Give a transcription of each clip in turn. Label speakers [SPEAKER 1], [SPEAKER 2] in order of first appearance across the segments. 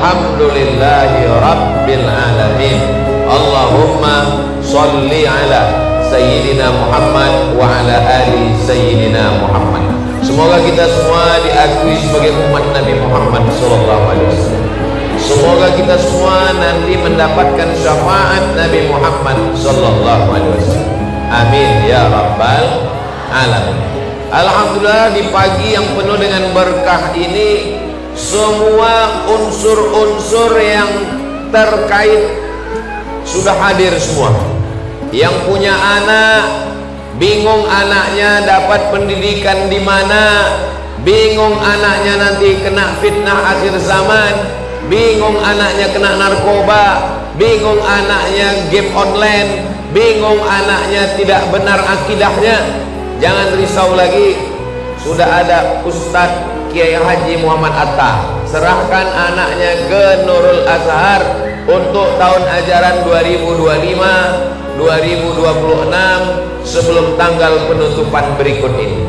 [SPEAKER 1] walhamdulillahi rabbil alamin. Allahumma sholli ala Sayyidina Muhammad wa ala ali Sayyidina Muhammad. Semoga kita semua diakui sebagai umat Nabi Muhammad SAW. Semoga kita semua nanti mendapatkan syafaat Nabi Muhammad SAW. Amin ya rabbal alamin. Alhamdulillah, di pagi yang penuh dengan berkah ini, semua unsur-unsur yang terkait sudah hadir semua. Yang punya anak, bingung anaknya dapat pendidikan di mana, bingung anaknya nanti kena fitnah akhir zaman, bingung anaknya kena narkoba, bingung anaknya game online, bingung anaknya tidak benar akidahnya, jangan risau lagi. Sudah ada Ustadz Kiai Haji Muhammad Atta, serahkan anaknya ke Nurul Azhar untuk tahun ajaran 2025-2026 sebelum tanggal penutupan berikut ini.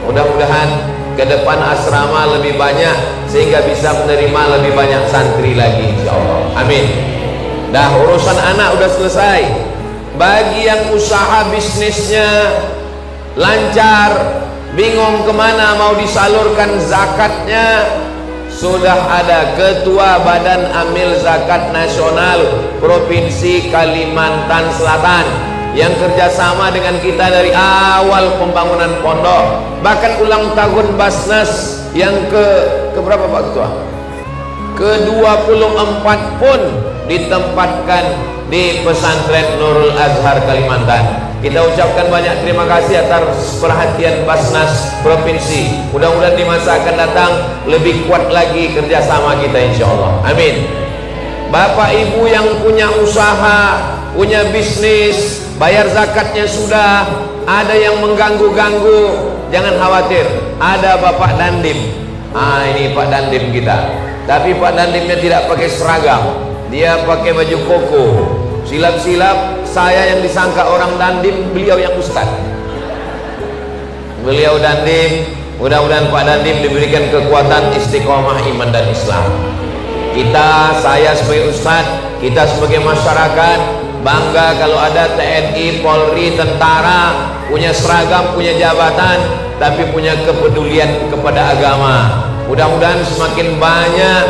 [SPEAKER 1] Mudah-mudahan ke depan asrama lebih banyak sehingga bisa menerima lebih banyak santri lagi, insyaallah. Amin. Dah urusan anak udah selesai. Bagi yang usaha bisnisnya lancar, bingung kemana mau disalurkan zakatnya, sudah ada Ketua Badan Amil Zakat Nasional Provinsi Kalimantan Selatan yang kerjasama dengan kita dari awal pembangunan pondok, bahkan ulang tahun Basnas yang ke berapa Pak Ketua? Ke-24 pun ditempatkan di pesantren Nurul Azhar Kalimantan. Kita ucapkan banyak terima kasih atas perhatian Basnas Provinsi. Mudah-mudahan di masa akan datang lebih kuat lagi kerjasama kita, insyaallah. Amin. Bapak ibu yang punya usaha, punya bisnis, bayar zakatnya sudah, ada yang mengganggu-ganggu, jangan khawatir, ada Bapak Dandim. Ini Pak Dandim kita. Tapi Pak Dandimnya tidak pakai seragam, dia pakai baju koko. Silap-silap saya yang disangka orang Dandim, beliau yang ustaz. Beliau Dandim. Mudah-mudahan Pak Dandim diberikan kekuatan istiqomah iman dan Islam. Saya sebagai ustaz, kita sebagai masyarakat bangga kalau ada TNI, Polri, tentara punya seragam, punya jabatan, tapi punya kepedulian kepada agama. Mudah-mudahan semakin banyak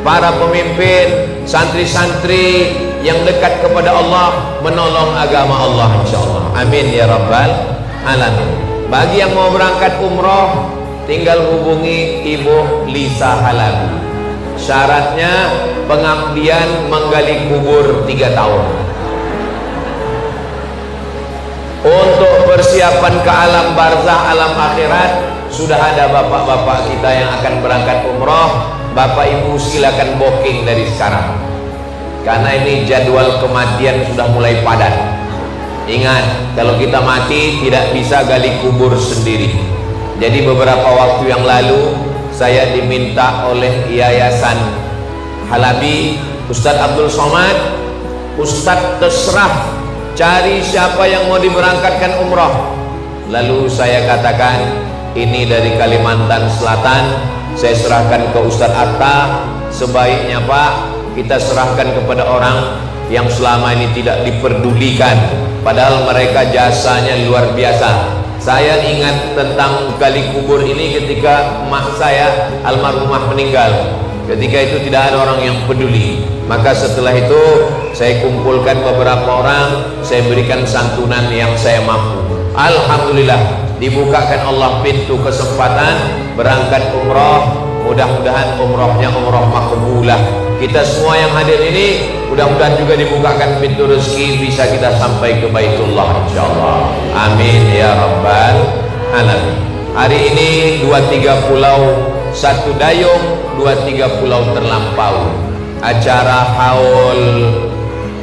[SPEAKER 1] para pemimpin, santri-santri yang dekat kepada Allah menolong agama Allah, insyaallah. Amin ya rabbal alamin. Bagi yang mau berangkat umroh, tinggal hubungi Ibu Lisa Halabi. Syaratnya pengabdian menggali kubur 3 tahun. Untuk persiapan ke alam barzah, alam akhirat, sudah ada bapak-bapak kita yang akan berangkat umroh. Bapak ibu silakan booking dari sekarang, karena ini jadwal kematian sudah mulai padat. Ingat, kalau kita mati tidak bisa gali kubur sendiri. Jadi beberapa waktu yang lalu saya diminta oleh Yayasan Halabi, Ustadz Abdul Somad, Ustadz terserah cari siapa yang mau diberangkatkan umroh. Lalu saya katakan, ini dari Kalimantan Selatan, saya serahkan ke Ustadz Atta. Sebaiknya Pak, kita serahkan kepada orang yang selama ini tidak diperdulikan, padahal mereka jasanya luar biasa. Saya ingat tentang gali kubur ini ketika emak saya almarhumah meninggal. Ketika itu tidak ada orang yang peduli. Maka setelah itu saya kumpulkan beberapa orang, saya berikan santunan yang saya mampu. Alhamdulillah, dibukakan Allah pintu kesempatan berangkat umroh. Mudah-mudahan umrohnya umroh makbulah. Kita semua yang hadir ini mudah-mudahan juga dibukakan pintu rezeki, bisa kita sampai ke Baitullah, insyaallah. Amin ya rabbal alamin. Hari ini 2-3 pulau, 1 dayung, 2-3 pulau terlampau. Acara haul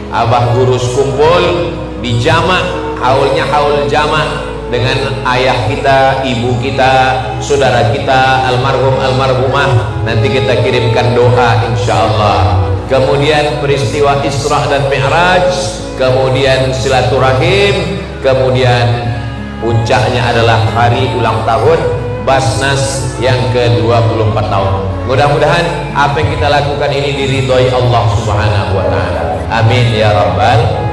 [SPEAKER 1] Abah Gurus kumpul di jamak, haulnya haul jamak dengan ayah kita, ibu kita, saudara kita, almarhum almarhumah. Nanti kita kirimkan doa insyaallah. Kemudian peristiwa Isra dan Mi'raj, kemudian silaturahim, kemudian puncaknya adalah hari ulang tahun Basnas yang ke-24 tahun. Mudah-mudahan apa yang kita lakukan ini diridhoi Allah Subhanahu wa taala. Amin ya rabbal.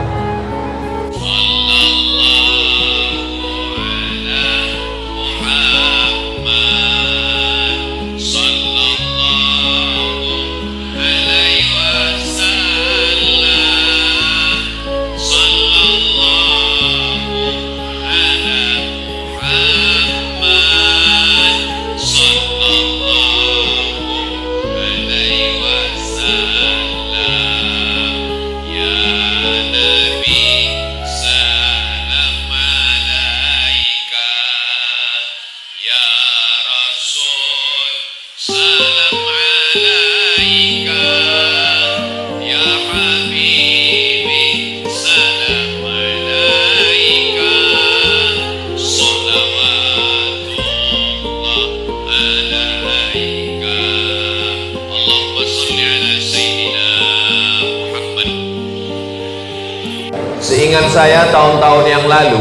[SPEAKER 1] Seingat saya tahun-tahun yang lalu,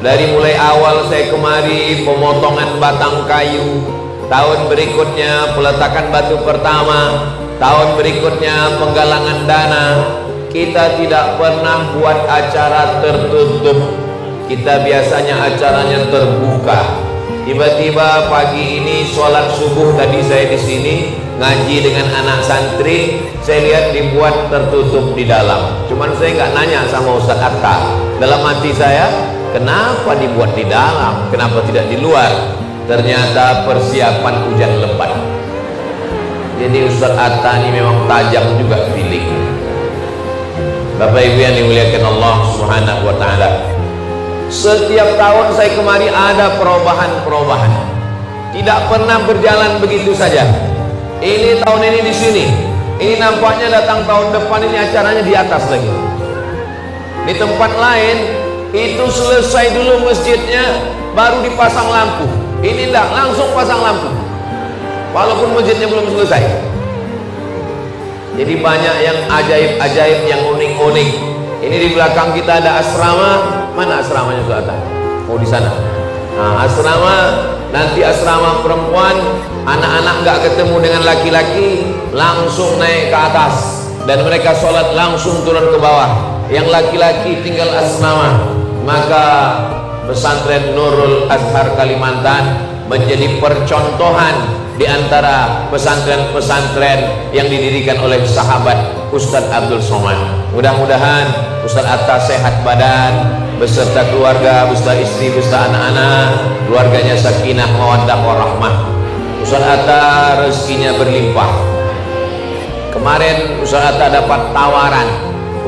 [SPEAKER 1] dari mulai awal saya kemari pemotongan batang kayu, tahun berikutnya peletakan batu pertama, tahun berikutnya penggalangan dana, kita tidak pernah buat acara tertutup. Kita biasanya acaranya terbuka. Tiba-tiba pagi ini sholat subuh tadi saya di sini ngaji dengan anak santri, saya lihat dibuat tertutup di dalam. Cuman saya nggak nanya sama Ustadz Atta. Dalam hati saya, kenapa dibuat di dalam? Kenapa tidak di luar? Ternyata persiapan hujan lebat. Jadi Ustadz Atta ini memang tajam juga feeling. Bapak Ibu yang dimuliakan Allah Subhanahu wa taala. Setiap tahun saya kemari ada perubahan-perubahan. Tidak pernah berjalan begitu saja. Ini tahun ini di sini. Ini nampaknya datang tahun depan ini acaranya di atas lagi. Di tempat lain itu selesai dulu masjidnya baru dipasang lampu. Ini enggak, langsung pasang lampu. Walaupun masjidnya belum selesai. Jadi banyak yang ajaib-ajaib, yang unik-unik. Ini di belakang kita ada asrama. Mana asramanya Ustaz? Oh di sana. Nah, asrama, nanti asrama perempuan, anak-anak nggak ketemu dengan laki-laki, langsung naik ke atas dan mereka sholat langsung turun ke bawah. Yang laki-laki tinggal asrama. Maka pesantren Nurul Azhar Kalimantan menjadi percontohan di antara pesantren-pesantren yang didirikan oleh sahabat Ustadz Abdul Somad. Mudah-mudahan Ustadz Atta sehat badan beserta keluarga, beserta istri, beserta anak-anak, keluarganya sakinah mawaddah warahmah. Ustadz Atta rezekinya berlimpah. Kemarin Ustadz Atta dapat tawaran,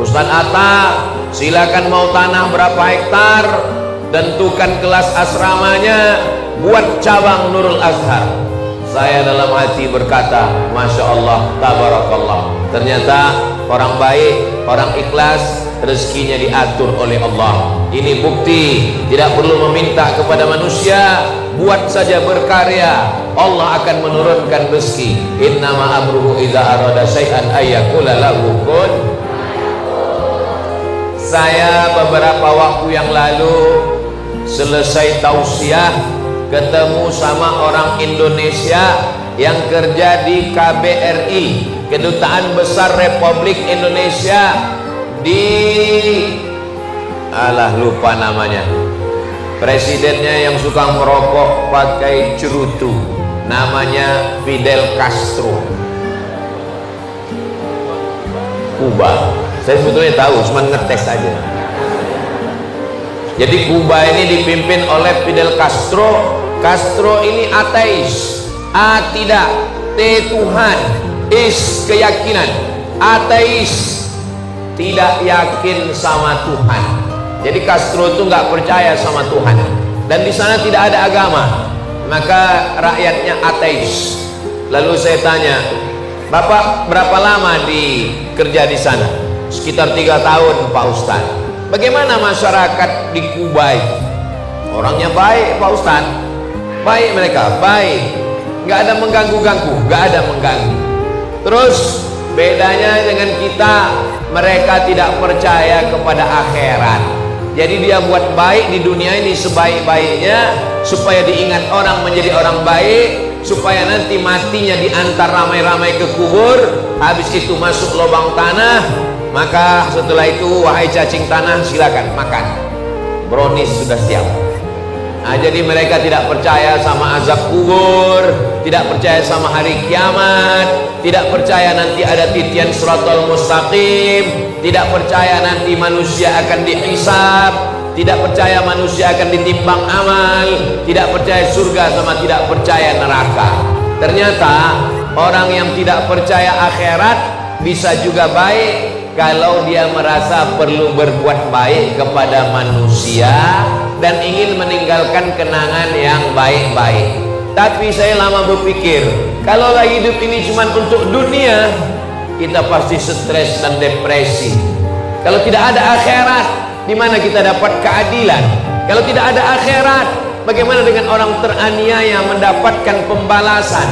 [SPEAKER 1] Ustadz Atta silakan mau tanah berapa hektar, tentukan kelas asramanya, buat cabang Nurul Azhar. Saya dalam hati berkata, Masya Allah, tabarakallah. Ternyata orang baik, orang ikhlas, rezekinya diatur oleh Allah. Ini bukti, tidak perlu meminta kepada manusia, buat saja berkarya, Allah akan menurunkan rezeki. Innama amruhu idza arada syai'an ayyaqula lahu kun. Saya beberapa waktu yang lalu selesai tausiah, ketemu sama orang Indonesia yang kerja di KBRI, Kedutaan Besar Republik Indonesia di lupa namanya, presidennya yang suka merokok pakai cerutu, namanya Fidel Castro, Kuba. Saya sebetulnya tahu, cuma ngetes aja. Jadi Kuba ini dipimpin oleh Fidel Castro. Castro ini ateis. A tidak, T Tuhan, is keyakinan. Ateis, tidak yakin sama Tuhan. Jadi Castro itu nggak percaya sama Tuhan. Dan di sana tidak ada agama. Maka rakyatnya ateis. Lalu saya tanya, Bapak berapa lama kerja di sana? Sekitar 3 tahun Pak Ustaz. Bagaimana masyarakat di Kuba itu? Orangnya baik Pak Ustaz. Baik mereka, baik. Nggak ada mengganggu-ganggu, nggak ada mengganggu. Terus bedanya dengan kita, mereka tidak percaya kepada akhirat. Jadi dia buat baik di dunia ini sebaik-baiknya, supaya diingat orang menjadi orang baik, supaya nanti matinya diantar ramai-ramai ke kubur, habis itu masuk lubang tanah. Maka setelah itu, wahai cacing tanah, silakan makan, brownies sudah siap. Nah, jadi mereka tidak percaya sama azab kubur, tidak percaya sama hari kiamat, tidak percaya nanti ada titian siratal mustaqim, tidak percaya nanti manusia akan dihisab, tidak percaya manusia akan ditimbang amal, tidak percaya surga sama tidak percaya neraka. Ternyata orang yang tidak percaya akhirat bisa juga baik kalau dia merasa perlu berbuat baik kepada manusia dan ingin meninggalkan kenangan yang baik-baik. Tapi saya lama berpikir, kalau hidup ini cuma untuk dunia, kita pasti stres dan depresi. Kalau tidak ada akhirat, di mana kita dapat keadilan? Kalau tidak ada akhirat, bagaimana dengan orang teraniaya mendapatkan pembalasan?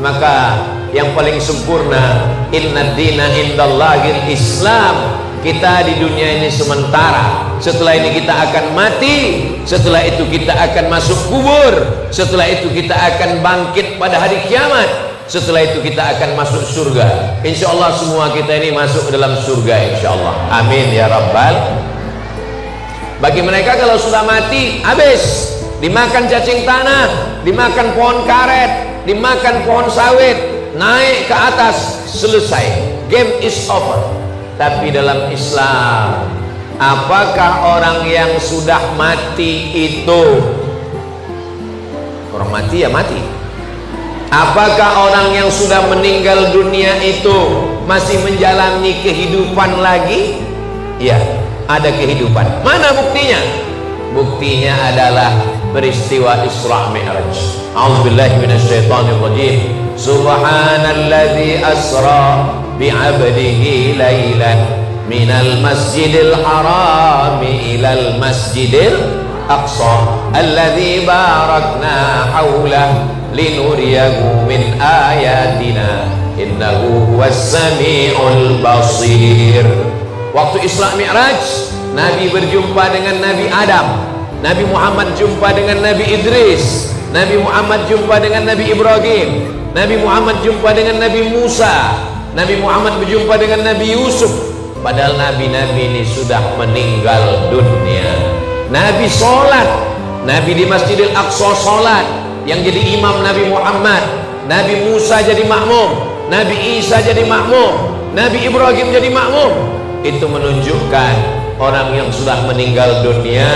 [SPEAKER 1] Maka yang paling sempurna, inna dina indallahil Islam. Kita di dunia ini sementara, setelah ini kita akan mati, setelah itu kita akan masuk kubur, setelah itu kita akan bangkit pada hari kiamat, setelah itu kita akan masuk surga. Insya Allah semua kita ini masuk dalam surga, insya Allah. Amin ya rabbal. Bagi mereka kalau sudah mati, habis, dimakan cacing tanah, dimakan pohon karet, dimakan pohon sawit, naik ke atas, selesai, game is over. Tapi dalam Islam, apakah orang yang sudah mati itu, orang mati ya mati, apakah orang yang sudah meninggal dunia itu masih menjalani kehidupan lagi? Ya, ada kehidupan. Mana buktinya? Buktinya adalah peristiwa Isra Mi'raj. A'udzubillahi minasyaitonirrajim. Subhanalladzi asra bi'abdihi laylan minal masjidil harami ilal masjidil aqsa alladzi barakna hawlah linuriyahu min ayatina innahu huwas sami'ul basir. Waktu Isra Mi'raj, Nabi berjumpa dengan Nabi Adam, Nabi Muhammad jumpa dengan Nabi Idris, Nabi Muhammad jumpa dengan Nabi Ibrahim, Nabi Muhammad jumpa dengan Nabi Musa, Nabi Muhammad berjumpa dengan Nabi Yusuf. Padahal Nabi-Nabi ini sudah meninggal dunia. Nabi sholat, Nabi di Masjidil Aqsa sholat, yang jadi imam Nabi Muhammad. Nabi Musa jadi makmum, Nabi Isa jadi makmum, Nabi Ibrahim jadi makmum. Itu menunjukkan orang yang sudah meninggal dunia,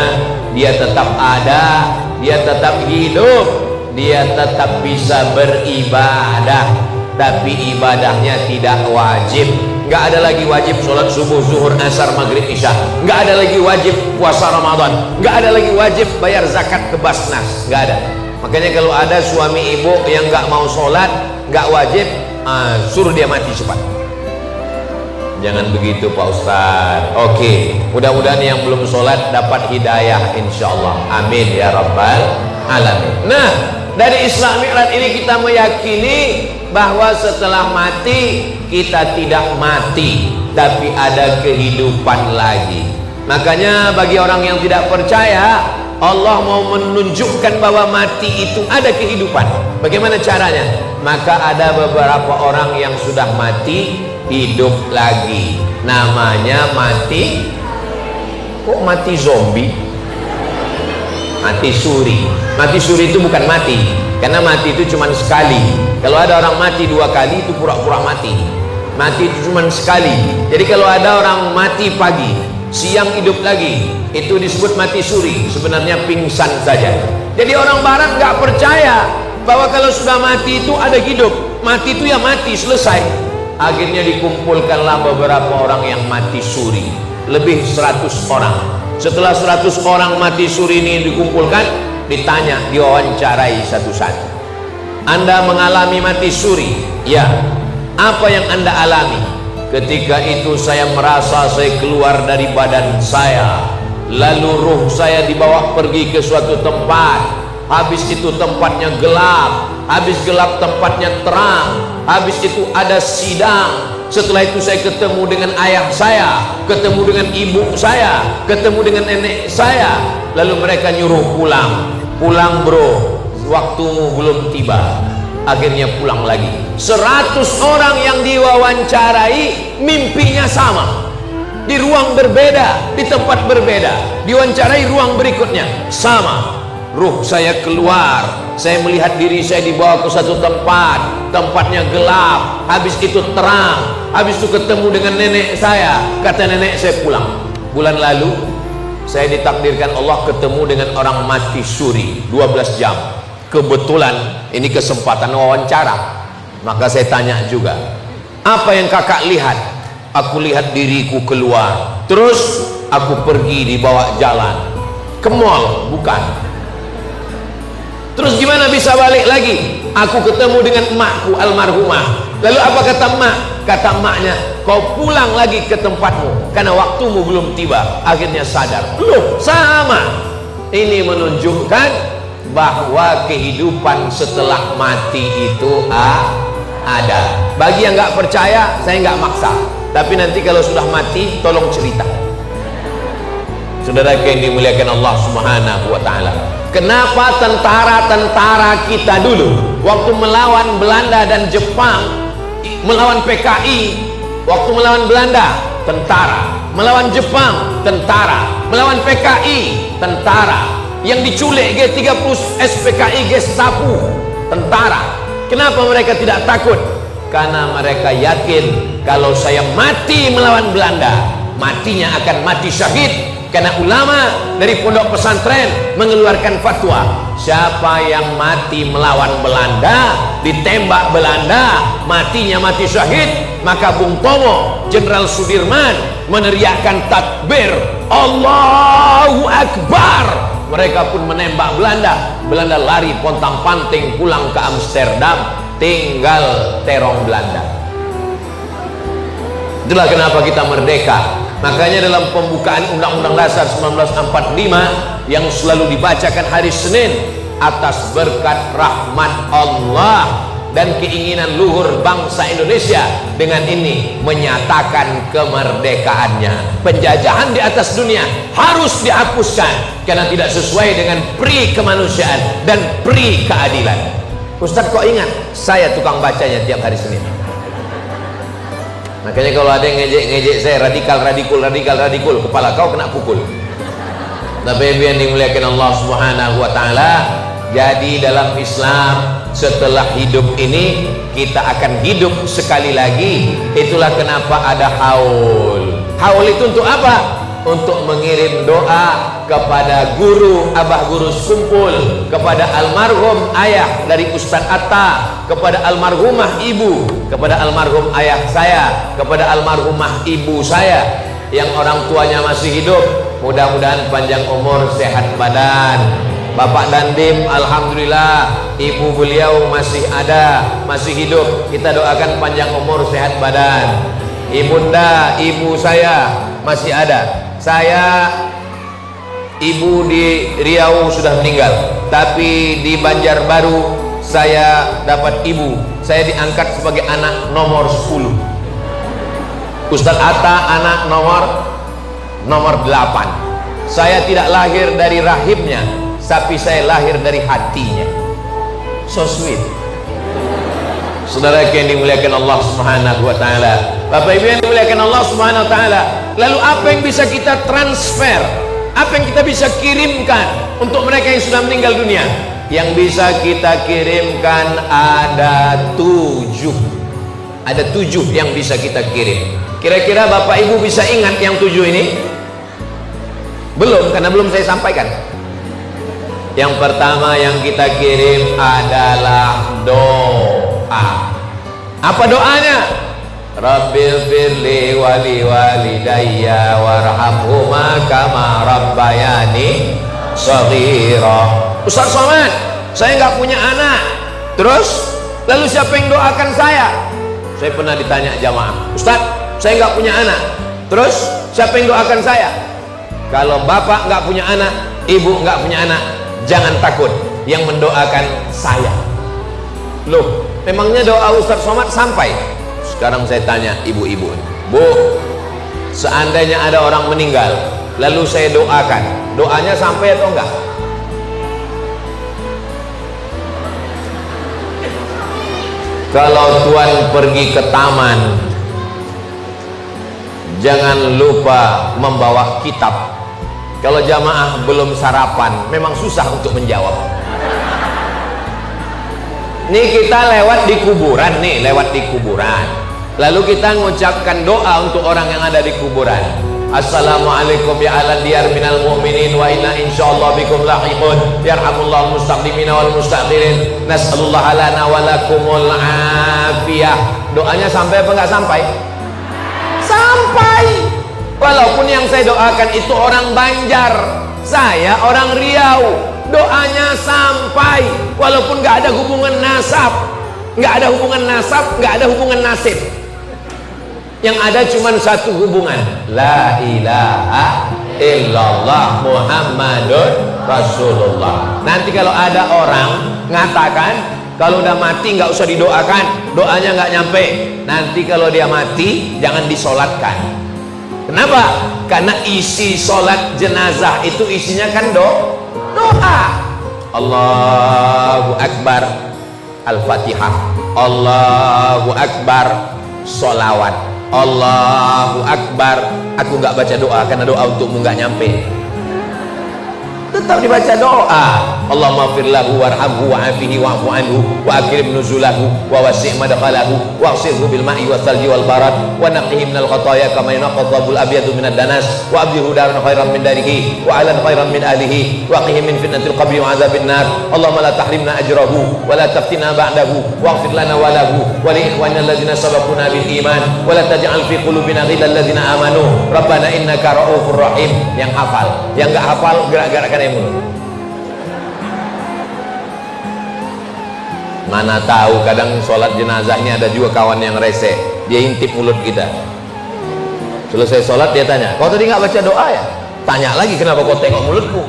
[SPEAKER 1] dia tetap ada, dia tetap hidup, dia tetap bisa beribadah, tapi ibadahnya tidak wajib. Nggak ada lagi wajib sholat subuh, zuhur, asar, maghrib, isya. Nggak ada lagi wajib puasa Ramadan. Nggak ada lagi wajib bayar zakat ke Basnas. Nggak ada. Makanya kalau ada suami ibu yang nggak mau sholat, nggak wajib, suruh dia mati cepat. Jangan begitu Pak Ustadz. Oke, mudah-mudahan yang belum sholat dapat hidayah insyaallah. Amin ya rabbal alamin. Nah, dari Isra Mi'raj ini kita meyakini bahwa setelah mati kita tidak mati, tapi ada kehidupan lagi. Makanya bagi orang yang tidak percaya, Allah mau menunjukkan bahwa mati itu ada kehidupan. Bagaimana caranya? Maka ada beberapa orang yang sudah mati hidup lagi, namanya mati. Kok mati zombie? Mati suri. Mati suri itu bukan mati, karena mati itu cuma sekali. Kalau ada orang mati 2 kali itu pura-pura mati. Mati itu cuma sekali. Jadi kalau ada orang mati pagi, siang hidup lagi, itu disebut mati suri. Sebenarnya pingsan saja. Jadi orang barat nggak percaya bahwa kalau sudah mati itu ada hidup. Mati itu ya mati, selesai. Akhirnya dikumpulkanlah beberapa orang yang mati suri, lebih 100 orang. Setelah 100 orang mati suri ini dikumpulkan, ditanya, diwawancarai satu-satu. Anda mengalami mati suri? Ya. Apa yang Anda alami? Ketika itu saya merasa saya keluar dari badan saya, lalu ruh saya dibawa pergi ke suatu tempat. Habis itu tempatnya gelap, habis gelap tempatnya terang, habis itu ada sidang, Setelah itu saya ketemu dengan ayah saya, ketemu dengan ibu saya, ketemu dengan nenek saya. Lalu mereka nyuruh pulang. Pulang bro, waktumu belum tiba. Akhirnya pulang lagi. 100 orang yang diwawancarai mimpinya sama, di ruang berbeda, di tempat berbeda. Diwawancarai ruang berikutnya sama. Ruh saya keluar, saya melihat diri saya dibawa ke satu tempat, tempatnya gelap, habis itu terang, habis itu ketemu dengan nenek saya. Kata nenek, saya pulang. Bulan lalu saya ditakdirkan Allah ketemu dengan orang mati suri 12 jam. Kebetulan ini kesempatan wawancara. Maka saya tanya juga, apa yang kakak lihat? Aku lihat diriku keluar, terus aku pergi dibawa jalan ke mall. Bukan. Terus gimana bisa balik lagi? Aku ketemu dengan emakku almarhumah. Lalu apa kata emak? Kata emaknya, kau pulang lagi ke tempatmu karena waktumu belum tiba. Akhirnya sadar, loh sama. Ini menunjukkan bahwa kehidupan setelah mati itu ada. Bagi yang nggak percaya, saya nggak maksa. Tapi nanti kalau sudah mati, tolong cerita. Saudara yang dimuliakan Allah Subhanahu wa Ta'ala, kenapa tentara-tentara kita dulu waktu melawan Belanda dan Jepang, melawan PKI, waktu melawan Belanda tentara, melawan Jepang tentara, melawan PKI tentara, yang diculik G30 SPKI Gestapo tentara. Kenapa mereka tidak takut? Karena mereka yakin kalau saya mati melawan Belanda, matinya akan mati syahid. Karena ulama dari pondok pesantren mengeluarkan fatwa, siapa yang mati melawan Belanda, ditembak Belanda, matinya mati syahid. Maka Bung Tomo, Jenderal Sudirman meneriakkan takbir, Allahu Akbar. Mereka pun menembak Belanda. Belanda lari pontang-panting pulang ke Amsterdam, tinggal terong Belanda. Itulah kenapa kita merdeka. Makanya dalam pembukaan Undang-Undang Dasar 1945 yang selalu dibacakan hari Senin, atas berkat rahmat Allah dan keinginan luhur bangsa Indonesia, dengan ini menyatakan kemerdekaannya. Penjajahan di atas dunia harus dihapuskan karena tidak sesuai dengan pri kemanusiaan dan pri keadilan. Ustaz kok ingat? Saya tukang bacanya tiap hari Senin. Makanya kalau ada yang ngejek saya, radikal, kepala kau kena pukul. Tapi yang dimuliakan Allah Subhanahu wa Ta'ala, jadi dalam Islam setelah hidup ini kita akan hidup sekali lagi. Itulah kenapa ada haul. Haul itu untuk apa? Untuk mengirim doa kepada guru, abah guru Skumpul, kepada almarhum ayah dari Ustadz Atta, kepada almarhumah ibu, kepada almarhum ayah saya, kepada almarhumah ibu saya yang orang tuanya masih hidup. Mudah-mudahan panjang umur, sehat badan. Bapak Dandim, alhamdulillah ibu beliau masih ada, masih hidup. Kita doakan panjang umur, sehat badan. Ibunda, ibu saya masih ada. Saya, ibu di Riau sudah meninggal, tapi di Banjarbaru saya dapat ibu. Saya diangkat sebagai anak nomor 10. Ustadz Atta anak nomor 8. Saya tidak lahir dari rahimnya, tapi saya lahir dari hatinya. So sweet. Saudara yang dimuliakan Allah Subhanahu wa Ta'ala, Bapak Ibu yang dimuliakan Allah Subhanahu wa Ta'ala, lalu apa yang bisa kita transfer, apa yang kita bisa kirimkan untuk mereka yang sudah meninggal dunia? Yang bisa kita kirimkan ada 7. Ada 7 yang bisa kita kirim. Kira-kira Bapak Ibu bisa ingat yang 7 ini? Belum, karena belum saya sampaikan. Yang pertama yang kita kirim adalah doa. Apa doanya? Rabbil firli wali walidayya warhamhuma kama rabbayani shaghira. Ustaz Somad, saya nggak punya anak. Terus, lalu siapa yang doakan saya? Saya pernah ditanya jamaah, Ustaz, saya nggak punya anak. Terus, siapa yang doakan saya? Kalau bapak nggak punya anak, ibu nggak punya anak, jangan takut, yang mendoakan saya. Loh, memangnya doa Ustaz Somad sampai? Sekarang saya tanya ibu-ibu, Bu, seandainya ada orang meninggal lalu saya doakan, doanya sampai atau enggak? Kalau tuan pergi ke taman, jangan lupa membawa kitab. Kalau jamaah belum sarapan, memang susah untuk menjawab. Nih kita lewat di kuburan nih, lewat di kuburan. Lalu kita mengucapkan doa untuk orang yang ada di kuburan. Assalamualaikum ya ala diyar minal mu'minin wa inna insyaallah bikum lahiqun yarhamullahu mustaqdimina wal mustakhirin nas'alullah lana wa lakumul afiyah. Doanya sampai apa enggak sampai? Sampai. Walaupun yang saya doakan itu orang Banjar, saya orang Riau, doanya sampai. Walaupun enggak ada hubungan nasab, enggak ada hubungan nasab, enggak ada hubungan nasib. Yang ada cuma satu hubungan, la ilaha illallah Muhammadun Rasulullah. Nanti kalau ada orang ngatakan kalau udah mati nggak usah didoakan, doanya nggak nyampe, nanti kalau dia mati jangan disolatkan. Kenapa? Karena isi solat jenazah itu isinya kan doa. Allahu Akbar, Al-Fatihah. Allahu Akbar, solawat. Allahu Akbar. Aku nggak baca doa karena doa untukmu nggak nyampe. Tetap dibaca doa. Allahumma fir lahu warhamhu wa'afihi wa'fu anhu wa akrim nuzulahu wa wasi' madkhalahu wa ghsilhu bil ma'i was salji wal barad wa naqqihi minal khataaya kama yunqqa thawbul abyadu minad danas wa abdilhu daran khairan min darihi wa alan khairan min ahlihi wa qihi min fitnatil qabri wa azabin nar. Allahumma la tahrimna ajrahu wa la taftina ba'dahu waghfir lana wa lahu wa li ikhwanina alladziina sabaquna bil iman wa la taj'al fi qulubina ghillan alladziina amanu rabbana innaka ra'ufur rahim. Yang hafal, yang enggak hafal gerak-gerakkan mulut. Mana tahu kadang sholat jenazahnya ada juga kawan yang rese, dia intip mulut kita. Selesai sholat dia tanya, kau tadi nggak baca doa ya? Tanya lagi, kenapa kau tengok mulutku?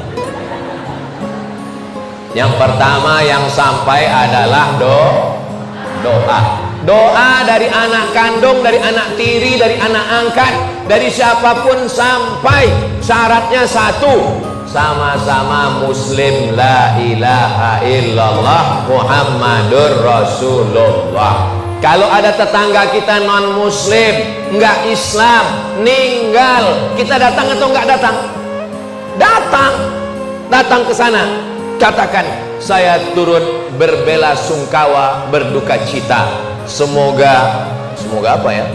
[SPEAKER 1] Yang pertama yang sampai adalah doa. Doa dari anak kandung, dari anak tiri, dari anak angkat, dari siapapun sampai. Syaratnya satu, sama-sama muslim, la ilaha illallah Muhammadur Rasulullah. Kalau ada tetangga kita non muslim, enggak Islam, meninggal, kita datang atau enggak datang? Datang ke sana, katakan saya turut berbela sungkawa, berduka cita. Semoga apa ya?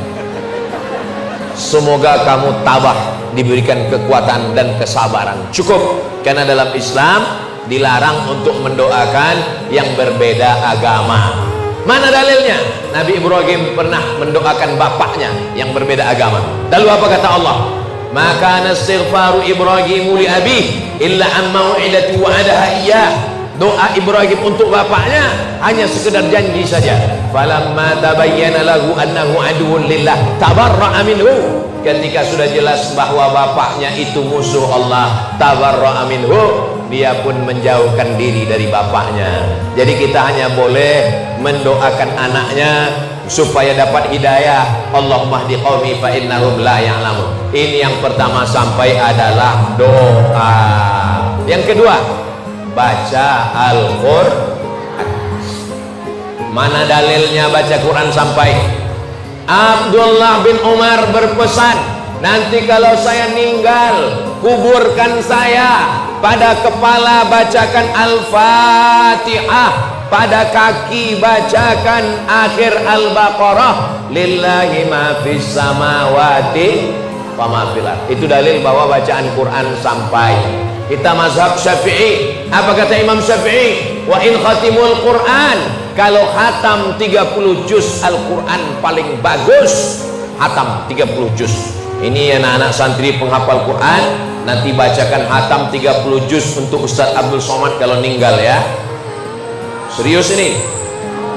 [SPEAKER 1] Semoga kamu tabah, diberikan kekuatan dan kesabaran. Cukup, karena dalam Islam dilarang untuk mendoakan yang berbeda agama. Mana dalilnya? Nabi Ibrahim pernah mendoakan bapaknya yang berbeda agama. Lalu apa kata Allah? Maka nastighfaru Ibrahimu li abi illa an mau'idati wa'adaha iyyah. Doa Ibrahim untuk bapaknya hanya sekedar janji saja. Falamma tabayyana lahu annahu aduwwun lillah tabarra'a minhu. Ketika sudah jelas bahwa bapaknya itu musuh Allah, tabarra'a minhu, dia pun menjauhkan diri dari bapaknya. Jadi kita hanya boleh mendoakan anaknya supaya dapat hidayah. Allahumma hdi qaumi fa innahum la ya'lamun. Ini yang pertama sampai adalah doa. Yang kedua, baca Al-Quran. Mana dalilnya baca Quran sampai? Abdullah bin Umar berpesan, nanti kalau saya meninggal, kuburkan saya, pada kepala bacakan Al-Fatihah, pada kaki bacakan akhir Al-Baqarah, lillahi ma fis samawati wa ma fil ardh. Itu dalil bahwa bacaan Quran sampai. Kita mazhab Syafi'i. Apa kata Imam Syafi'i? Wa in khatimul Quran, kalau khatam 30 juz Al-Quran paling bagus. Khatam 30 juz. Ini anak-anak santri penghafal Quran, nanti bacakan khatam 30 juz untuk Ustaz Abdul Somad kalau meninggal ya. Serius ini,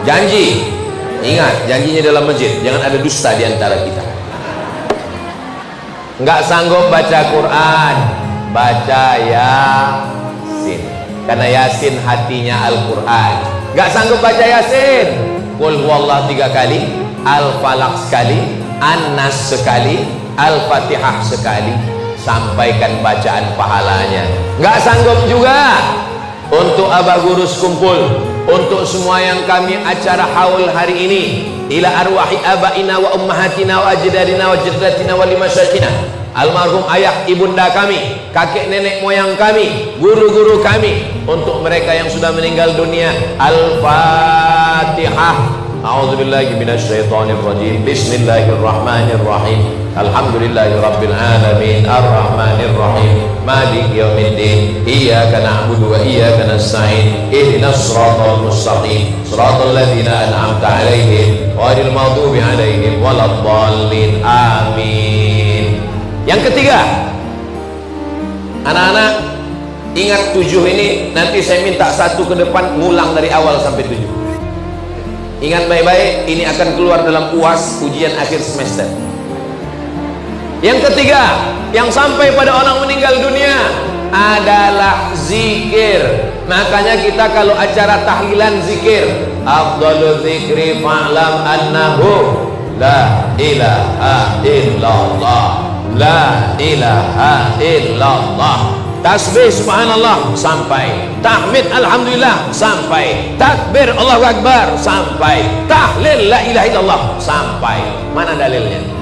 [SPEAKER 1] janji. Ingat, janjinya dalam masjid, jangan ada dusta di antara kita. Nggak sanggup baca Quran, baca Yasin, karena Yasin hatinya Al-Quran. Nggak sanggup baca Yasin, qul huwallah 3 kali, Al-Falaq sekali, An-Nas sekali, Al-Fatihah sekali. Sampaikan bacaan pahalanya. Nggak sanggup juga? Untuk Abah Gurus kumpul, untuk semua yang kami acara haul hari ini, ila arwahi abaina wa ummahatina wa ajdadina wa jaddatina wa limasyaikina, almarhum ayah ibunda kami, kakek nenek moyang kami, guru-guru kami, untuk mereka yang sudah meninggal dunia. Al-Fatihah. A'udzubillahi minasyaitonir rajim. Bismillahirrahmanirrahim. Alhamdulillahirabbil alamin, arrahmanir rahim, maliki yaumiddin, iyyaka na'budu wa iyyaka nasta'in, ihdinas siratal mustaqim, siratal ladzina an'amta 'alaihim ghairil maghdubi 'alaihim waladdallin. Amin. Yang ketiga, anak-anak ingat 7 ini, nanti saya minta satu ke depan ngulang dari awal sampai 7. Ingat baik-baik, ini akan keluar dalam UAS, ujian akhir semester. Yang ketiga, yang sampai pada orang meninggal dunia adalah zikir. Makanya kita kalau acara tahlilan zikir, afdhalu dzikri fa'lam annahu la ilaha illallah, la ilaha illallah. Tasbih subhanallah sampai, tahmid alhamdulillah sampai, takbir Allahu akbar sampai, tahlil la ilaha illallah sampai. Mana dalilnya?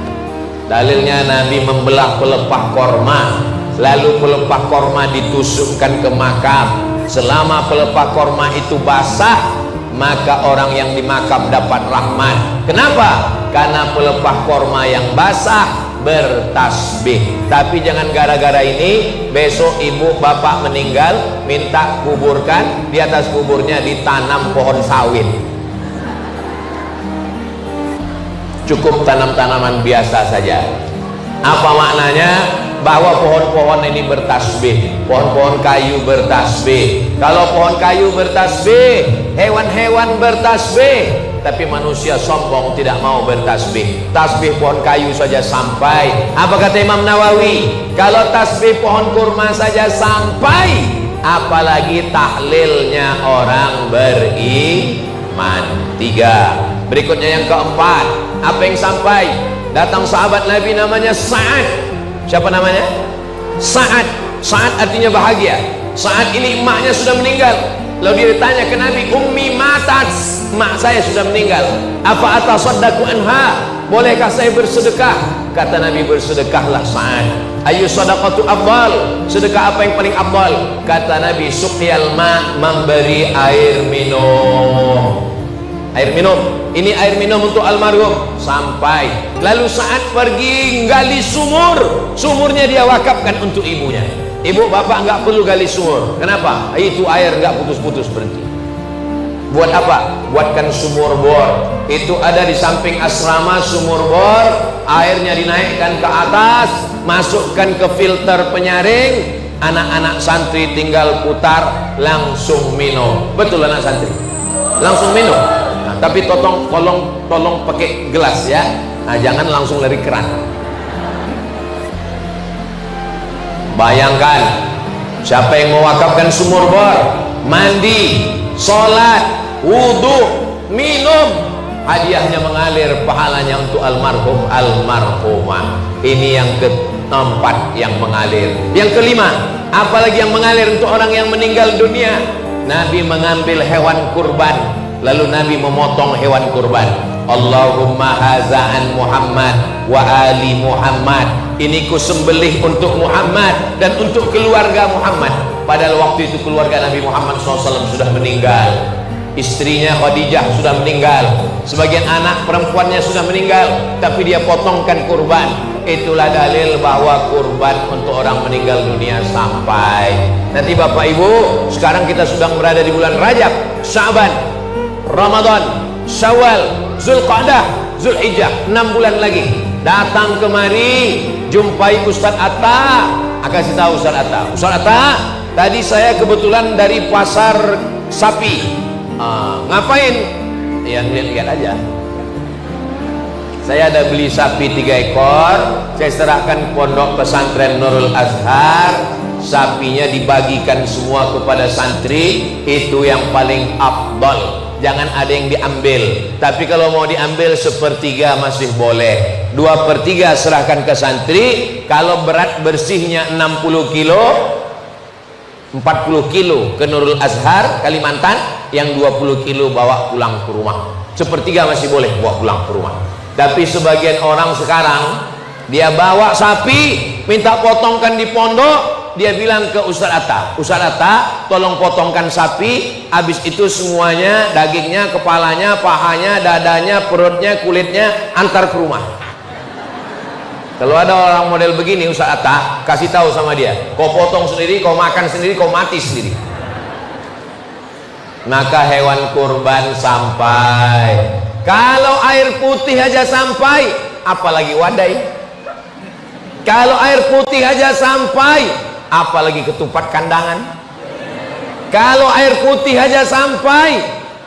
[SPEAKER 1] Dalilnya Nabi membelah pelepah korma, lalu pelepah korma ditusukkan ke makam. Selama pelepah korma itu basah, maka orang yang di makam dapat rahmat. Kenapa? Karena pelepah korma yang basah bertasbih. Tapi jangan gara-gara ini besok ibu bapak meninggal, minta kuburkan, di atas kuburnya ditanam pohon sawit. Cukup tanam tanaman biasa saja. Apa maknanya? Bahwa pohon-pohon ini bertasbih, pohon-pohon kayu bertasbih. Kalau pohon kayu bertasbih, hewan-hewan bertasbih, tapi manusia sombong tidak mau bertasbih. Tasbih pohon kayu saja sampai. Apa kata Imam Nawawi? Kalau tasbih pohon kurma saja sampai, apalagi tahlilnya orang beriman. 3. Berikutnya yang keempat, apa yang sampai? Datang sahabat Nabi namanya Sa'ad. Siapa namanya? Sa'ad. Sa'ad artinya bahagia. Sa'ad ini emaknya sudah meninggal. Lalu dia ditanya ke Nabi, ummi matat, mak saya sudah meninggal. Apa atasaddaqu anha? Bolehkah saya bersedekah? Kata Nabi, bersedekahlah Sa'ad. Ayu sadaqatu afdal? Sedekah apa yang paling afdal? Kata Nabi, suqyal ma, memberi air minum. Air minum, ini air minum untuk almarhum sampai. Lalu saat pergi gali sumur, sumurnya dia wakafkan untuk ibunya. Ibu bapak nggak perlu gali sumur. Kenapa? Itu air nggak putus-putus berhenti. Buat apa? Buatkan sumur bor. Itu ada di samping asrama sumur bor. Airnya dinaikkan ke atas, masukkan ke filter penyaring. Anak-anak santri tinggal putar, langsung minum. Betul anak santri? Langsung minum. Nah, tapi tolong pakai gelas ya. Nah, jangan langsung dari keran. Bayangkan, siapa yang mewakafkan sumur bor, mandi, sholat, wudhu, minum, hadiahnya mengalir, pahalanya untuk almarhum, almarhumah. Ini yang keempat yang mengalir. Yang kelima, apalagi yang mengalir untuk orang yang meninggal dunia? Nabi mengambil hewan kurban, lalu Nabi memotong hewan kurban. Allahumma haza'an Muhammad wa ali Muhammad. Ini ku sembelih untuk Muhammad dan untuk keluarga Muhammad. Padahal waktu itu keluarga Nabi Muhammad SAW sudah meninggal. Istrinya Khadijah sudah meninggal, sebagian anak perempuannya sudah meninggal, tapi dia potongkan kurban. Itulah dalil bahwa kurban untuk orang meninggal dunia sampai. Nanti Bapak Ibu, sekarang kita sedang berada di bulan Rajab, Sya'ban, Ramadan, Syawal, Zulqa'dah, Zulhijjah, 6 bulan lagi. Datang kemari, jumpai Ustadz Atta. Kasih tahu Ustadz Atta. Ustadz Atta, tadi saya kebetulan dari pasar sapi. Ngapain? Ya lihat-lihat aja. Saya ada beli sapi 3 ekor. Saya serahkan pondok pesantren Nurul Azhar. Sapinya dibagikan semua kepada santri. Itu yang paling afdal. jangan ada yang diambil. Tapi kalau mau diambil sepertiga masih boleh. 2/3 serahkan ke santri. Kalau berat bersihnya 60 kilo, 40 kilo ke Nurul Azhar Kalimantan, yang 20 kilo bawa pulang ke rumah. Sepertiga masih boleh bawa pulang ke rumah. Tapi sebagian orang sekarang, dia bawa sapi, minta potongkan di pondok, dia bilang ke Ustaz Atta, Ustaz Atta tolong potongkan sapi, habis itu semuanya, dagingnya, kepalanya, pahanya, dadanya, perutnya, kulitnya, antar ke rumah. Kalau ada orang model begini, Ustaz Atta kasih tahu sama dia, kau potong sendiri, kau makan sendiri, kau mati sendiri. Maka hewan kurban sampai. Kalau air putih aja sampai, apalagi wadai. Kalau air putih aja sampai, apalagi ketupat kandangan. Kalau air putih aja sampai,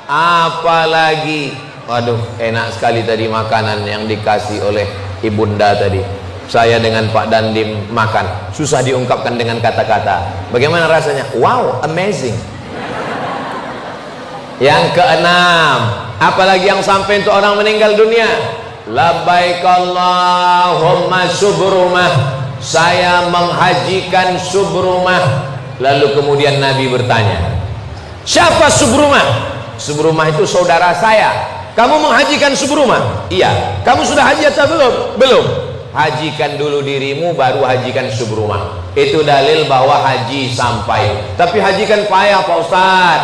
[SPEAKER 1] apalagi, waduh, enak sekali tadi makanan yang dikasih oleh ibunda tadi. Saya dengan Pak Dandim makan, susah diungkapkan dengan kata-kata. Bagaimana rasanya? Wow, amazing. Yang keenam, apalagi yang sampai untuk orang meninggal dunia, labbaik Allahumma subrumah, saya menghajikan subrumah. Lalu kemudian Nabi bertanya, siapa subrumah? Subrumah itu saudara saya. Kamu menghajikan subrumah? Iya. Kamu sudah haji atau belum? Belum. Hajikan dulu dirimu, baru hajikan subrumah. Itu dalil bahwa haji sampai. Tapi hajikan payah Pak Ustaz.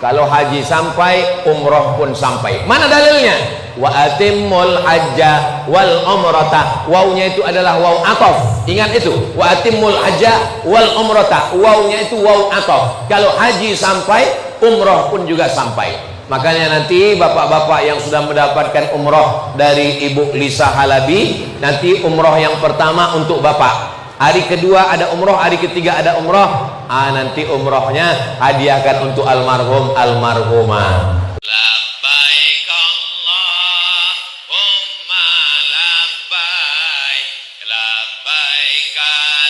[SPEAKER 1] Kalau haji sampai, umroh pun sampai. Mana dalilnya? Wa atimmul hajja wal umrata. Wawnya itu adalah waw atof. Ingat itu. Wa atimmul hajja wal umrata. Wawnya itu waw atof. Kalau haji sampai, umroh pun juga sampai. Makanya nanti bapak-bapak yang sudah mendapatkan umroh dari Ibu Lisa Halabi, nanti umroh yang pertama untuk bapak. Hari kedua ada umroh, hari ketiga ada umroh. Nanti umrohnya hadiahkan untuk almarhum almarhumah. Labbaik Allahumma labbaik, labbaik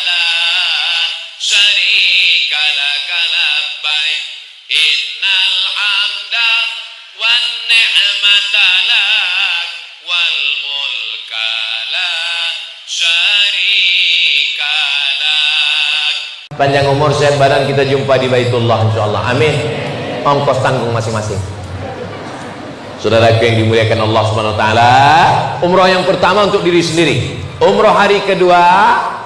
[SPEAKER 1] la syarika lak labbaik, innal hamda wan ni'mata lak wal mulka la syarika. Panjang umur sehat badan, kita jumpa di Baitullah insyaallah. Amin. Ongkos tanggung masing-masing. Saudaraku yang dimuliakan Allah Subhanahu wa taala, umroh yang pertama untuk diri sendiri. Umroh hari kedua,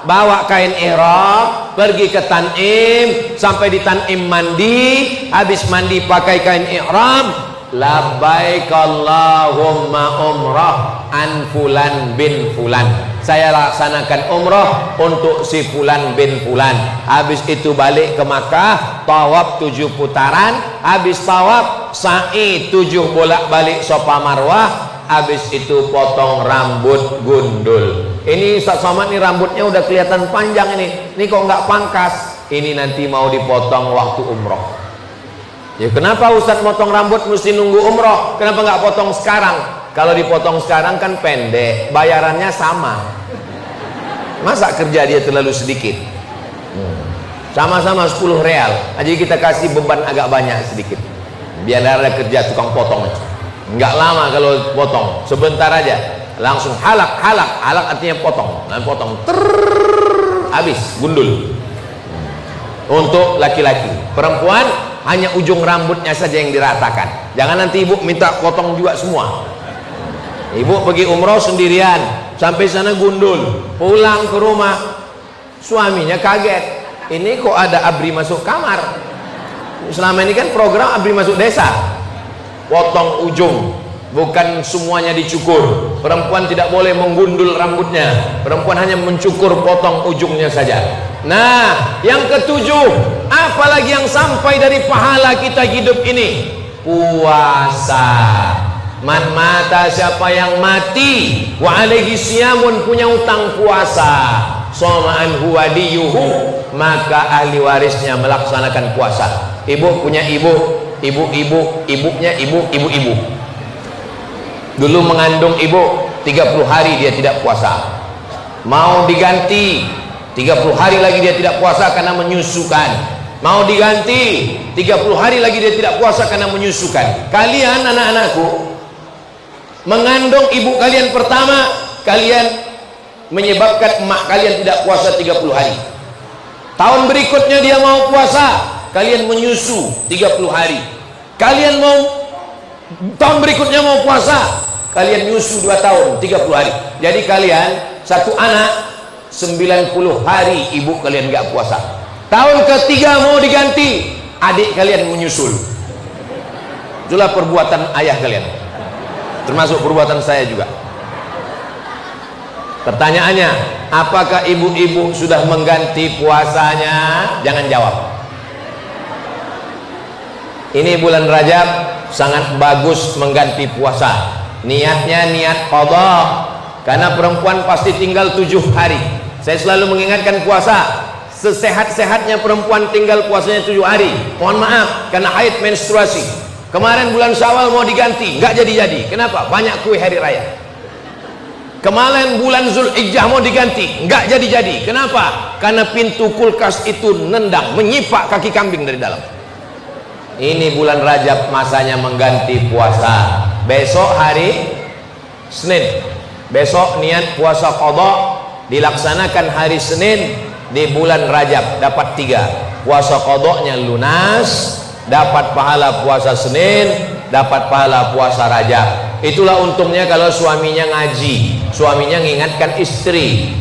[SPEAKER 1] bawa kain ihram, pergi ke Tanim, sampai di Tanim mandi, habis mandi pakai kain ihram, labbaik Allahumma umrah an fulan bin fulan. Saya laksanakan umroh untuk si fulan bin fulan. Habis itu balik ke Makkah, tawaf 7 putaran. Habis tawaf, sa'i 7 bolak-balik Safa Marwah. Habis itu potong rambut gundul. Ini Ustaz Somad nih rambutnya udah kelihatan panjang ini. Ini kok nggak pangkas? Ini nanti mau dipotong waktu umroh. Ya kenapa Ustaz potong rambut mesti nunggu umroh? Kenapa nggak potong sekarang? Kalau dipotong sekarang kan pendek, bayarannya sama. Masa kerja dia terlalu sedikit? Sama-sama 10 real. Jadi kita kasih beban agak banyak sedikit. Biar ada kerja tukang potong. Nggak lama kalau potong, sebentar aja. Langsung halak, halak, halak artinya potong. Nah, potong, habis, gundul. Untuk laki-laki, perempuan hanya ujung rambutnya saja yang diratakan. Jangan nanti ibu minta potong juga semua. Ibu pergi umroh sendirian, sampai sana gundul, pulang ke rumah, suaminya kaget. Ini kok ada ABRI masuk kamar? Selama ini kan program ABRI masuk desa. Potong ujung, bukan semuanya dicukur. Perempuan tidak boleh menggundul rambutnya. Perempuan hanya mencukur, potong ujungnya saja. Nah, yang ketujuh, apalagi yang sampai dari pahala kita hidup ini? Puasa. Man mata, siapa yang mati, wa alaihi siyamun, punya utang puasa, soma'an huwa diyuhu, maka ahli warisnya melaksanakan puasa. Ibu punya ibunya ibu-ibu. Dulu mengandung ibu 30 hari dia tidak puasa. Mau diganti 30 hari lagi dia tidak puasa karena menyusukan. mau diganti 30 hari lagi dia tidak puasa karena menyusukan. Kalian anak-anakku mengandung ibu kalian pertama, kalian menyebabkan emak kalian tidak puasa 30 hari. Tahun berikutnya dia mau puasa, kalian menyusu 30 hari. Kalian mau tahun berikutnya mau puasa, kalian nyusu 2 tahun 30 hari. Jadi kalian satu anak 90 hari ibu kalian gak puasa. Tahun ketiga mau diganti, adik kalian menyusul. Itulah perbuatan ayah kalian, termasuk perbuatan saya juga. Pertanyaannya, apakah ibu-ibu sudah mengganti puasanya? Jangan jawab. Ini bulan Rajab sangat bagus mengganti puasa. Niatnya niat qadha, karena perempuan pasti tinggal 7 hari. Saya selalu mengingatkan puasa, sesehat-sehatnya perempuan tinggal puasanya 7 hari. Mohon maaf, karena haid menstruasi. Kemarin bulan Syawal mau diganti, nggak jadi-jadi. Kenapa? Banyak kue hari raya. Kemarin bulan Zulhijjah mau diganti, nggak jadi-jadi. Kenapa? Karena pintu kulkas itu nendang, menyipak kaki kambing dari dalam. Ini bulan Rajab masanya mengganti puasa. Besok hari Senin, besok niat puasa qadha, dilaksanakan hari Senin di bulan Rajab, dapat 3. Puasa qadhanya lunas, dapat pahala puasa Senin, dapat pahala puasa Rajab. Itulah untungnya kalau suaminya ngaji, suaminya mengingatkan istri.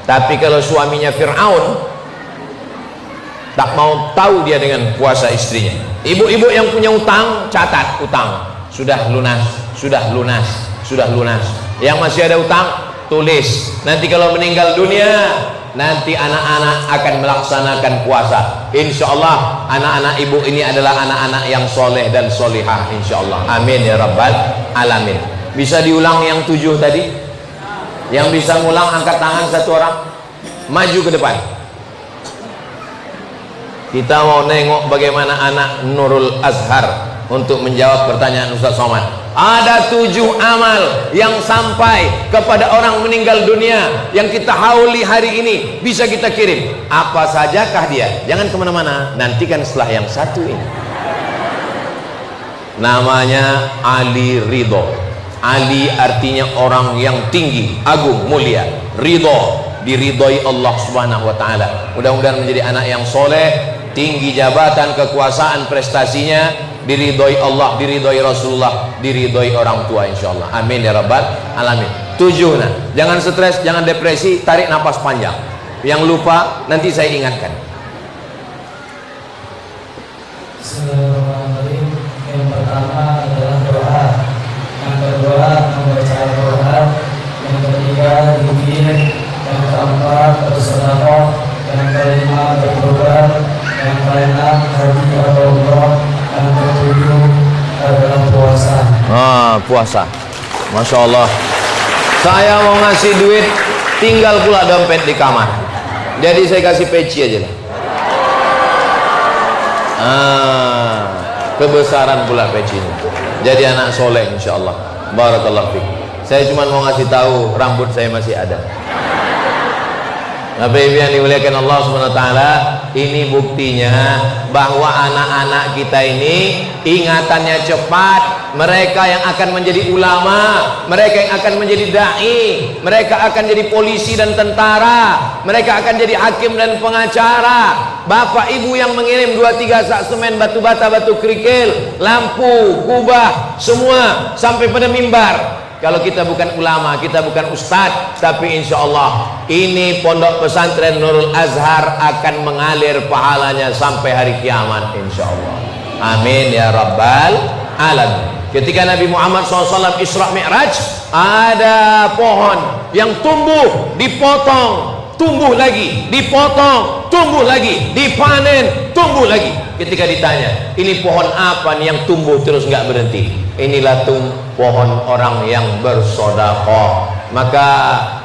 [SPEAKER 1] Tapi kalau suaminya Fir'aun, tak mau tahu dia dengan puasa istrinya. Ibu-ibu yang punya utang, catat utang, sudah lunas, sudah lunas, sudah lunas. Yang masih ada utang, tulis. Nanti kalau meninggal dunia, nanti anak-anak akan melaksanakan puasa. Insya Allah anak-anak ibu ini adalah anak-anak yang soleh dan solihah, insya Allah. Amin ya rabbal alamin. Bisa diulang yang 7 tadi? Yang bisa ngulang angkat tangan satu orang, maju ke depan. Kita mau nengok bagaimana anak Nurul Azhar untuk menjawab pertanyaan Ustaz Somad. Ada 7 amal yang sampai kepada orang meninggal dunia yang kita hauli hari ini, bisa kita kirim. Apa sajakah dia? Jangan kemana-mana, nantikan setelah yang satu ini. Namanya Ali Ridho. Ali artinya orang yang tinggi, agung, mulia. Ridho, diridhoi Allah Subhanahu wa ta'ala. Mudah-mudahan menjadi anak yang soleh, tinggi jabatan, kekuasaan, prestasinya, diridhoi Allah, diridhoi Rasulullah, diridhoi orang tua, insyaallah. Amin ya rabbal alamin. 7. Nah, jangan stres, jangan depresi, tarik napas panjang. Yang lupa nanti saya ingatkan.
[SPEAKER 2] Bismillahirrahmanirrahim. Yang pertama adalah doa, yang kedua membaca Al-Quran, yang ketiga zikir, yang keempat bersedekah, yang kelima berkurban, yang keenam haji atau umrah, yang ketujuh adalah puasa.
[SPEAKER 1] Puasa. Masya Allah. Saya mau ngasih duit, tinggal pula dompet di kamar. Jadi saya kasih peci aja lah. Kebesaran pula pecinya. Jadi anak soleh insya Allah. Barakallahu fiik. Saya cuma mau ngasih tahu rambut saya masih ada. Bapak Ibu yang dimuliakan Allah Subhanahu wa taala, ini buktinya bahwa anak-anak kita ini ingatannya cepat. Mereka yang akan menjadi ulama, mereka yang akan menjadi dai, mereka akan jadi polisi dan tentara, mereka akan jadi hakim dan pengacara. Bapak Ibu yang mengirim 2-3 sak semen, batu bata, batu kerikil, lampu, kubah, semua sampai pada mimbar. Kalau kita bukan ulama, kita bukan ustadz, tapi insya Allah ini pondok pesantren Nurul Azhar akan mengalir pahalanya sampai hari kiamat, insya Allah. Amin ya rabbal alamin. Ketika Nabi Muhammad SAW Isra Mi'raj, ada pohon yang tumbuh, dipotong, tumbuh lagi, dipotong, tumbuh lagi, dipanen, tumbuh lagi. Ketika ditanya, ini pohon apa nih yang tumbuh terus nggak berhenti? Inilah pohon orang yang bersedekah. Maka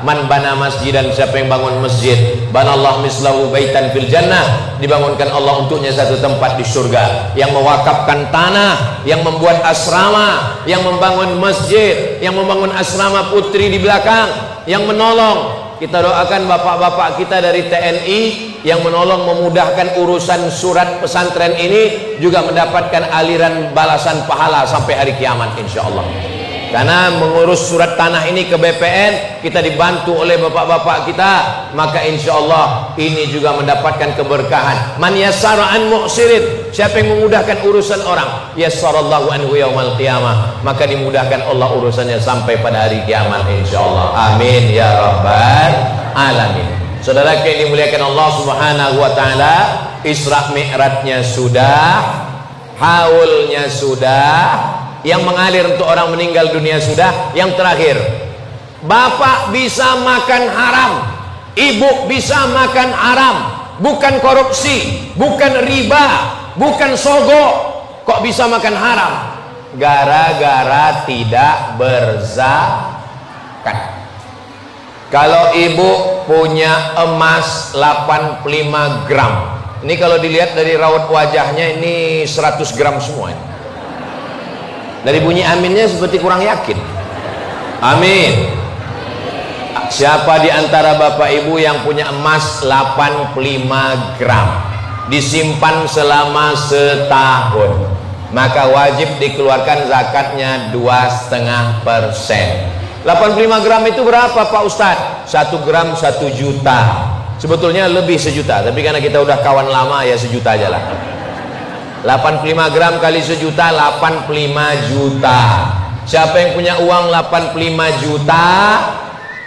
[SPEAKER 1] man bana masjidan, siapa yang bangun masjid, banallahu mislahu baitan fil jannah, dibangunkan Allah untuknya satu tempat di surga. Yang mewakafkan tanah, yang membuat asrama, yang membangun masjid, yang membangun asrama putri di belakang, yang menolong Kita doakan bapak-bapak kita dari TNI yang menolong memudahkan urusan surat pesantren ini juga mendapatkan aliran balasan pahala sampai hari kiamat insyaallah. Karena mengurus surat tanah ini ke BPN kita dibantu oleh bapak-bapak kita, maka insyaallah ini juga mendapatkan keberkahan. Man yassara an mu'sirin, siapa yang memudahkan urusan orang, yassarallahu anhu yaumal qiyamah, maka dimudahkan Allah urusannya sampai pada hari kiamat insyaallah. Amin ya rabbal alamin. Saudara yang dimuliakan Allah Subhanahu wa taala, Isra Mi'rajnya sudah, haulnya sudah, yang mengalir untuk orang meninggal dunia sudah. Yang terakhir, bapak bisa makan haram, ibu bisa makan haram, bukan korupsi, bukan riba, bukan sogok, kok bisa makan haram? Gara-gara tidak berzakat. Kalau ibu punya emas 85 gram, ini kalau dilihat dari raut wajahnya ini 100 gram semua ini. Dari bunyi aminnya seperti kurang yakin. Amin. Siapa di antara bapak ibu yang punya emas 85 gram disimpan selama setahun, maka wajib dikeluarkan zakatnya 2,5%. 85 gram itu berapa Pak Ustadz? 1 gram 1 juta. Sebetulnya lebih 1 juta, tapi karena kita udah kawan lama ya 1 juta aja lah. 85 gram kali 1 juta, 85 juta. Siapa yang punya uang 85 juta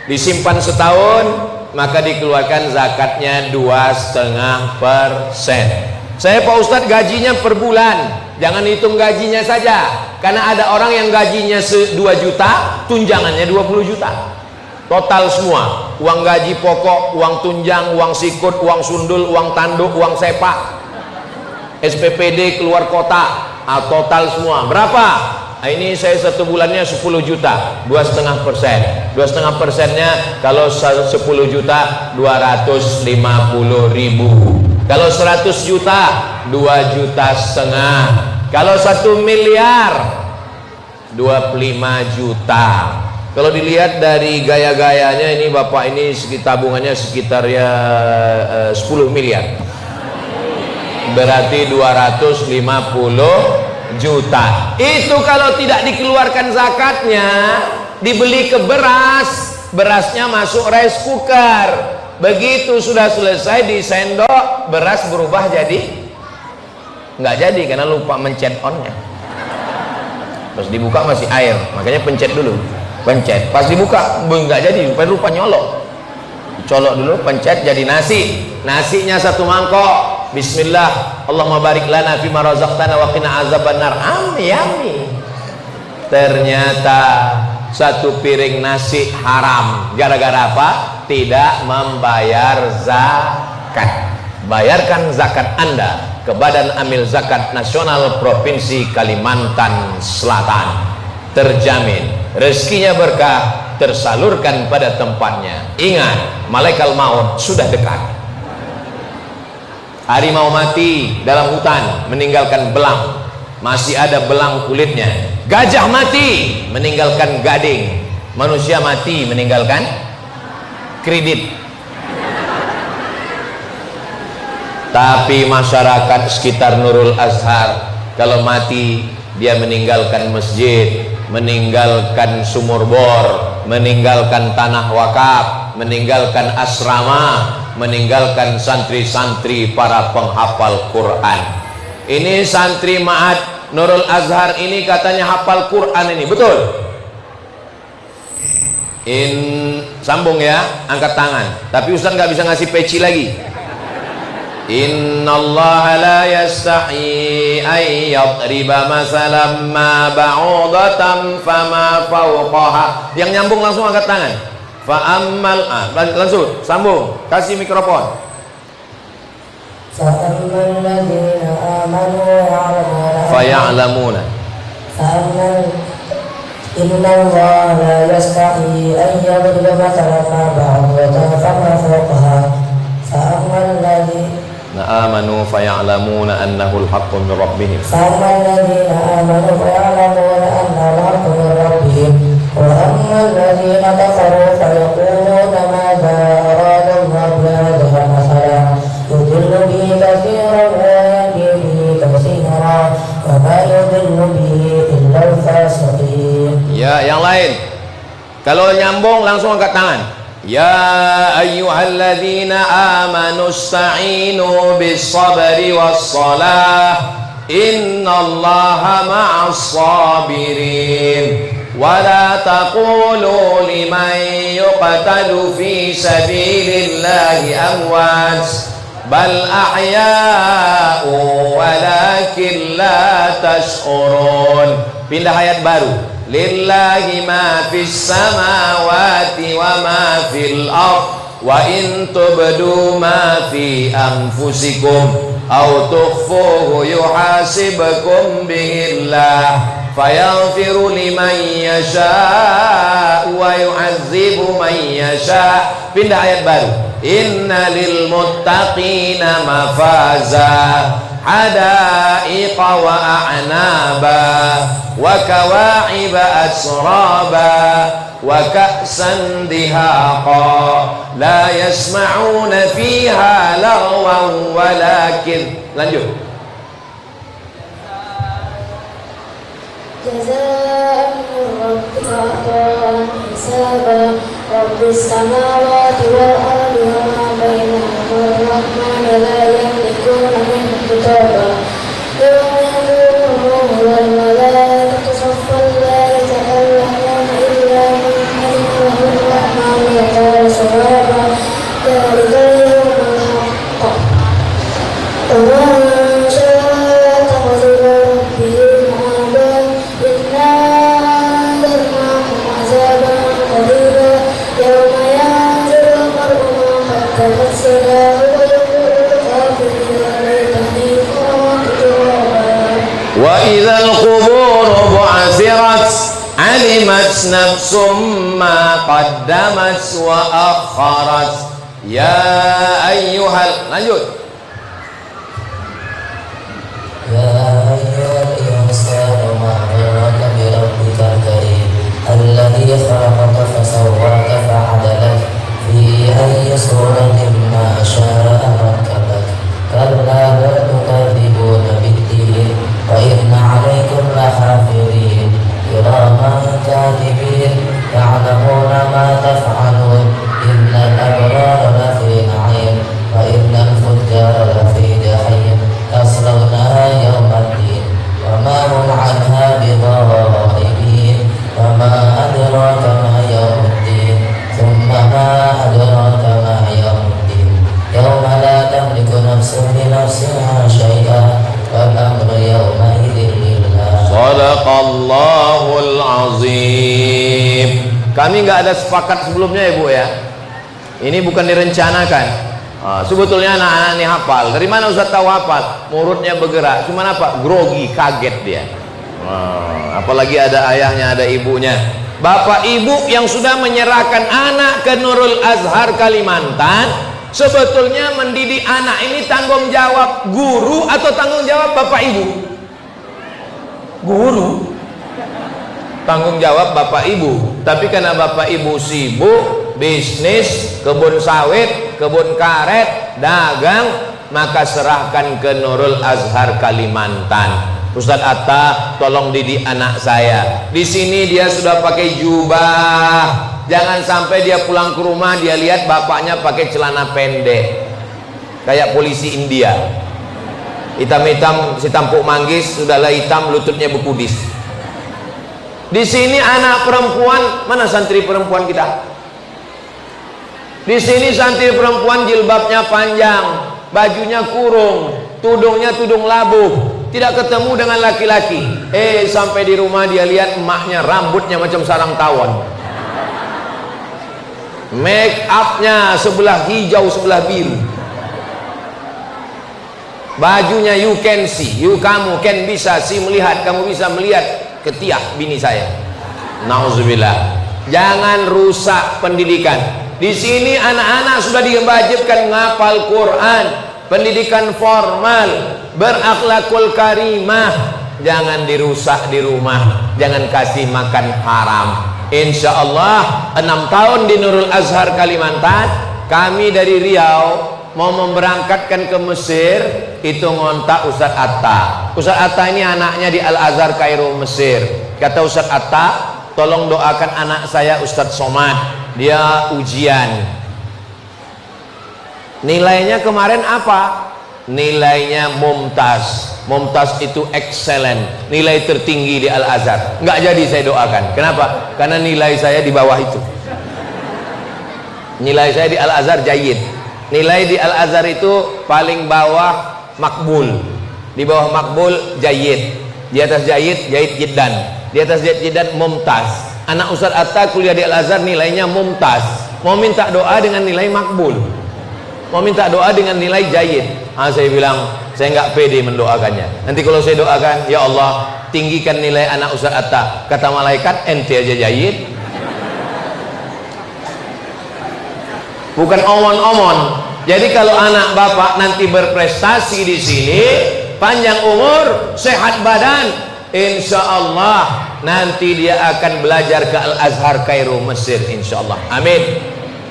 [SPEAKER 1] disimpan setahun, maka dikeluarkan zakatnya 2,5%. Saya Pak Ustadz gajinya per bulan, jangan hitung gajinya saja, karena ada orang yang gajinya 2 juta, tunjangannya 20 juta. Total semua, uang gaji pokok, uang tunjang, uang sikut, uang sundul, uang tanduk, uang sepak, SPPD keluar kota, total semua berapa? Ini saya 1 bulannya 10 juta, 2,5%. 2,5%-nya kalau 10 juta 250.000. Kalau 100 juta 2,5 juta. Kalau 1 miliar 25 juta. Kalau dilihat dari gaya-gayanya ini bapak ini tabungannya sekitar ya 10 miliar. Berarti 250 juta. Itu kalau tidak dikeluarkan zakatnya, dibeli ke beras, berasnya masuk rice cooker. Begitu sudah selesai disendok, beras berubah jadi nggak jadi karena lupa mencet onnya. Terus dibuka masih air, makanya pencet dulu, pencet. Pas dibuka nggak jadi, lupa nyolok. Colok dulu, pencet jadi nasi. Nasinya 1 mangkok. Bismillah, Allahumma barik lana fima razaqtana wa qina azabannar. Yummy. Ternyata 1 piring nasi haram. Gara-gara apa? Tidak membayar zakat. Bayarkan zakat Anda ke Badan Amil Zakat Nasional Provinsi Kalimantan Selatan. Terjamin rezekinya berkah, tersalurkan pada tempatnya. Ingat, malaikat maut sudah dekat. Harimau mati dalam hutan meninggalkan belang, masih ada belang kulitnya. Gajah mati meninggalkan gading. Manusia mati meninggalkan kredit. Tapi masyarakat sekitar Nurul Azhar kalau mati dia meninggalkan masjid, meninggalkan sumur bor, meninggalkan tanah wakaf, meninggalkan asrama, meninggalkan santri-santri para penghafal Quran. Ini santri Ma'had Nurul Azhar ini katanya hafal Quran ini, betul? Sambung ya, angkat tangan. Tapi Ustaz nggak bisa ngasih peci lagi. Innallaha la yastahi ay yadriba masalan ma ba'udatan fama fawqaha. Yang nyambung langsung angkat tangan. Fa ammal langsung sambung, kasih mikrofon. Fa ya'lamuna. Innallaha la yastahi ay yadriba masalan ma ba'udatan fama fawqaha. Fa ammal ladzi amanu fayalamuna annahu al-haqqu min rabbihim. Faman ladzina amanu fayalamuna annahu al-haqqu min rabbihim wa amman ladzina kafaru fayaquluna madza Ya ayyuhalladzina amanu ista'inu bis-sabri was-salah innallaha ma'as sabirin wa la taqulu liman yuqtalu fi sabilillahi amwat bal ahya'u walakin la tash'urun. Pindah ayat baru. Lillahi ma fis samawati wa ma fil ard wa in tubdu ma fi anfusikum aw tukhfuhu yuhasibkum bihillah fayaghfiru liman yasha wa yu'adzibu man yasha. Pindah ayat baru. Inna lil muttaqina mafaza hadaiqa wa a'naba wa kawa'iba asraba wa ka'san dihaqa la yasma'una fiha lagwan walakin. Lanjut.
[SPEAKER 3] Jazaa'an min rabbika 'ata'an hisaba rabbis samawati wal ardi wa ma bainahuma ar-rahman la yamlikuna minhu kitaba yawma yaqumu wal malaikatu saffan la yatakallamuna illa man adina ar-rahman wa qala sawaba dhalika yawmul haqq wa man sha'a ittakhadha ila rabbihi ma'aban inna anzarnakum 'azaban qariba yawma yanzuru al-mar'u ma qaddamat yadahu wa yaqulu al-kafiru ya laytani kuntu turaba.
[SPEAKER 1] Wa idzal qubur bu'athirat alimat nafsum ma qaddamat wa akharat ya ayyuhal. Lanjut.
[SPEAKER 2] يا أيها الإنسان ما غرك بربك الكريم الذي خلقك فسواك فعدلك في أي صورة ما شاء ركبك كلا بل تكذبون بالدين وإن عليكم لحافظين كراما كاتبين يعلمون ما تفعلون إن الأبرار لفي نعيم وإن الفجار لفي جحيم يصلونها يوم الدين وما هم عنها بغائبين وما أدراك ما يوم الدين ثم ما أدراك ما يوم الدين يوم لا تملك نفس لنفسها شيئا والأمر يومئذ لله.
[SPEAKER 1] Shadaqallahul azim. Kami nggak ada sepakat sebelumnya ya Bu ya. Ini bukan direncanakan. Sebetulnya anak-anak ini hafal. Dari mana Ustaz tahu hafal? Mulutnya bergerak. Cuman apa? Grogi, kaget dia. Apalagi ada ayahnya, ada ibunya. Bapak ibu yang sudah menyerahkan anak ke Nurul Azhar Kalimantan, sebetulnya mendidik anak ini tanggung jawab guru atau tanggung jawab bapak ibu? Guru. Tanggung jawab bapak ibu. Tapi karena bapak ibu sibuk bisnis, kebun sawit, kebun karet, dagang, maka serahkan ke Nurul Azhar Kalimantan. Ustadz Atta, tolong didik anak saya. Di sini dia sudah pakai jubah. Jangan sampai dia pulang ke rumah dia lihat bapaknya pakai celana pendek, kayak polisi India. Hitam-hitam, si tampuk manggis, sudahlah hitam, lututnya berkudis. Di sini anak perempuan, mana santri perempuan kita? Di sini santri perempuan jilbabnya panjang, bajunya kurung, tudungnya tudung labuh, tidak ketemu dengan laki-laki. Sampai di rumah dia lihat emaknya rambutnya macam sarang tawon, make upnya sebelah hijau sebelah biru, bajunya you can see, kamu can bisa see, melihat, kamu bisa melihat ketiak bini saya. Nauzubillah. Jangan rusak pendidikan. Di sini anak-anak sudah diwajibkan menghafal Quran, pendidikan formal, berakhlakul karimah. Jangan dirusak di rumah, jangan kasih makan haram. Insya Allah 6 tahun di Nurul Azhar Kalimantan, kami dari Riau mau memberangkatkan ke Mesir, itu ngontak Ustadz Atta. Ustadz Atta ini anaknya di Al-Azhar Kairo Mesir. Kata Ustadz Atta, tolong doakan anak saya Ustadz Somad. dia ujian. Nilainya kemarin apa? Nilainya mumtaz. Mumtaz itu excellent, nilai tertinggi di Al-Azhar. Nggak jadi saya doakan. Kenapa? Karena nilai saya di bawah itu. Nilai saya di Al-Azhar jayyid. Nilai di Al-Azhar itu paling bawah makbul. Di bawah makbul jayyid. Di atas jayyid, jayyid jiddan. Di atas jayyid jiddan mumtaz. Anak Ustaz Atta kuliah di Al-Azhar nilainya mumtaz. Mau minta doa dengan nilai makbul. Mau minta doa dengan nilai jayyid. Saya bilang, saya nggak pede mendoakannya. Nanti kalau saya doakan, ya Allah, tinggikan nilai anak Ustaz Atta. Kata malaikat, ente aja jayyid. Bukan omon-omon. Jadi kalau anak bapak nanti berprestasi di sini, panjang umur, sehat badan, insya Allah nanti dia akan belajar ke Al-Azhar Kairo Mesir, insya Allah. Amin.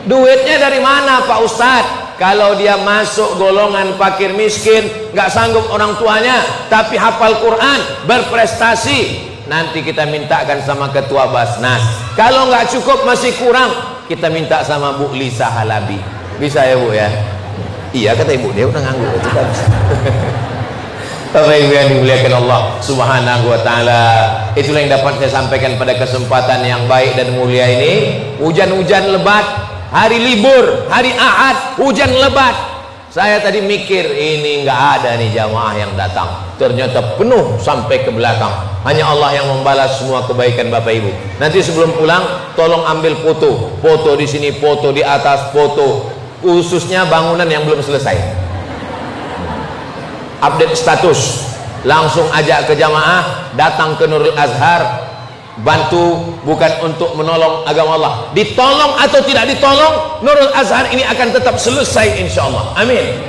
[SPEAKER 1] Duitnya dari mana Pak Ustadz? Kalau dia masuk golongan fakir miskin, nggak sanggup orang tuanya, tapi hafal Quran, berprestasi, nanti kita mintakan sama ketua Basnas. Kalau nggak cukup, masih kurang, kita minta sama Bu Lisa Halabi. Bisa ya Bu ya? Iya kata Ibu, dia udah nganggur. Kita bisa. Bapak Ibu yang dimuliakan Allah Subhanahu wa Ta'ala, itulah yang dapat saya sampaikan pada kesempatan yang baik dan mulia ini. Hujan-hujan lebat, hari libur, hari Ahad, hujan lebat. Saya tadi mikir, ini nggak ada nih jamaah yang datang. Ternyata penuh sampai ke belakang. Hanya Allah yang membalas semua kebaikan Bapak Ibu. Nanti sebelum pulang, tolong ambil foto. Foto di sini, foto di atas, foto. Khususnya bangunan yang belum selesai. Update status. Langsung ajak ke jamaah, datang ke Nurul Azhar. Bantu bukan untuk menolong agama Allah. Ditolong atau tidak ditolong, Nurul Azhar ini akan tetap selesai insya Allah. Amin.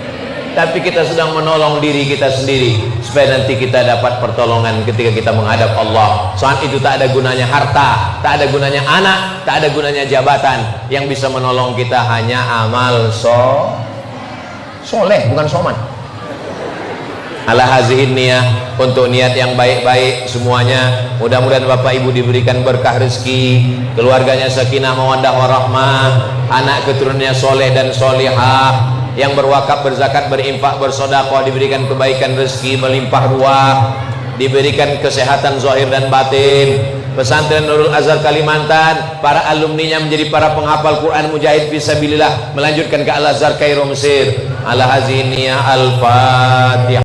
[SPEAKER 1] Tapi kita sedang menolong diri kita sendiri supaya nanti kita dapat pertolongan ketika kita menghadap Allah. Saat itu tak ada gunanya harta, tak ada gunanya anak, tak ada gunanya jabatan. Yang bisa menolong kita hanya amal soleh, bukan soman. Ala hazihin niyah, untuk niat yang baik-baik semuanya. Mudah-mudahan Bapak Ibu diberikan berkah rezeki, keluarganya sakinah mawaddah warahmah, anak keturunannya soleh dan solihah, yang berwakaf, berzakat, berinfak, bersedekah diberikan kebaikan rezeki melimpah ruah, diberikan kesehatan zahir dan batin. Pesantren Nurul Azhar Kalimantan, para alumninya menjadi para penghafal Quran mujahid fisabilillah, melanjutkan ke Al-Azhar Kairo Mesir. Ala hazihin niyah, al-Fatihah.